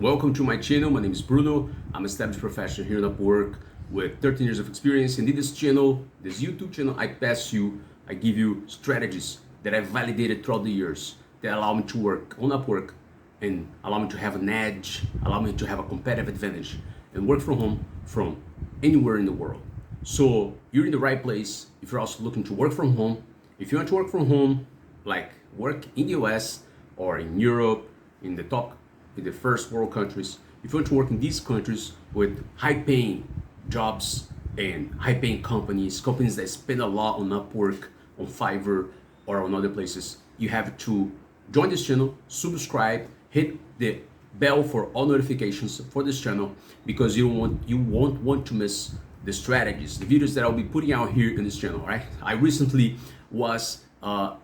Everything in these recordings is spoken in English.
Welcome to my channel. My name is Bruno. I'm an established professional here in Upwork with 13 years of experience. And in this channel, this YouTube channel, I give you strategies that I've validated throughout the years that allow me to work on Upwork and allow me to have an edge, allow me to have a competitive advantage and work from home from anywhere in the world. So you're in the right place if you're also looking to work from home. If you want to work from home, like work in the US or in Europe, in the first world countries, if you want to work in these countries with high-paying jobs and high-paying companies that spend a lot on Upwork, on Fiverr, or on other places, you have to join this channel, subscribe, hit the bell for all notifications for this channel, because you won't want to miss the strategies, the videos that I'll be putting out here in this channel. Right? I recently was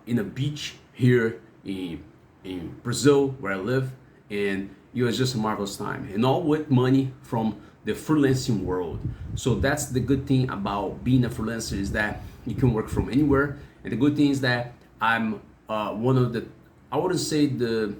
in a beach here in Brazil, where I live, and it was just a marvelous time, and all with money from the freelancing world. So that's the good thing about being a freelancer, is that you can work from anywhere. And the good thing is that I'm one of the, I wouldn't say the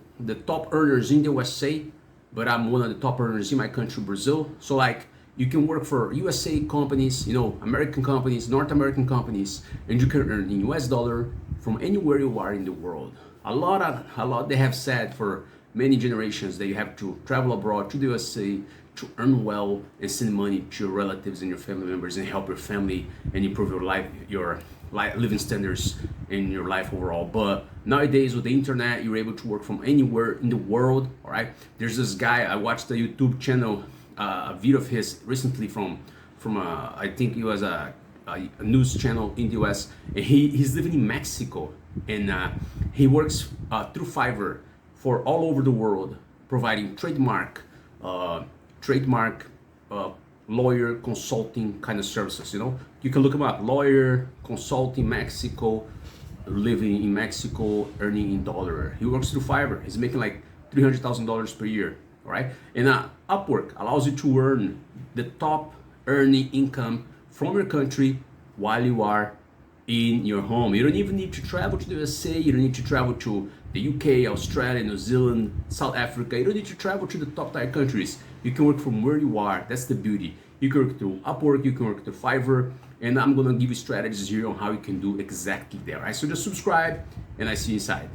top earners in the USA, but I'm one of the top earners in my country, Brazil. So like, you can work for USA companies, American companies, North American companies, and you can earn in US dollar from anywhere you are in the world. A lot they have said for many generations that you have to travel abroad to the USA to earn well and send money to your relatives and your family members and help your family and improve your living standards in your life overall. But nowadays with the internet, you're able to work from anywhere in the world. All right, there's this guy, I watched a YouTube channel, a video of his recently from I think it was a news channel in the US, and he's living in Mexico, and he works through Fiverr for all over the world, providing trademark, lawyer, consulting kind of services. You can look him up: lawyer, consulting, Mexico, living in Mexico, earning in dollar. He works through Fiverr. He's making like $300,000 per year. All right, and Upwork allows you to earn the top earning income from your country while you are in your home. You don't even need to travel to the USA. You don't need to travel to the UK, Australia, New Zealand, South Africa. You don't need to travel to the top tier countries. You can work from where you are. That's the beauty. You can work through Upwork, you can work through Fiverr, and I'm gonna give you strategies here on how you can do exactly that. Right? So just subscribe, and I see you inside.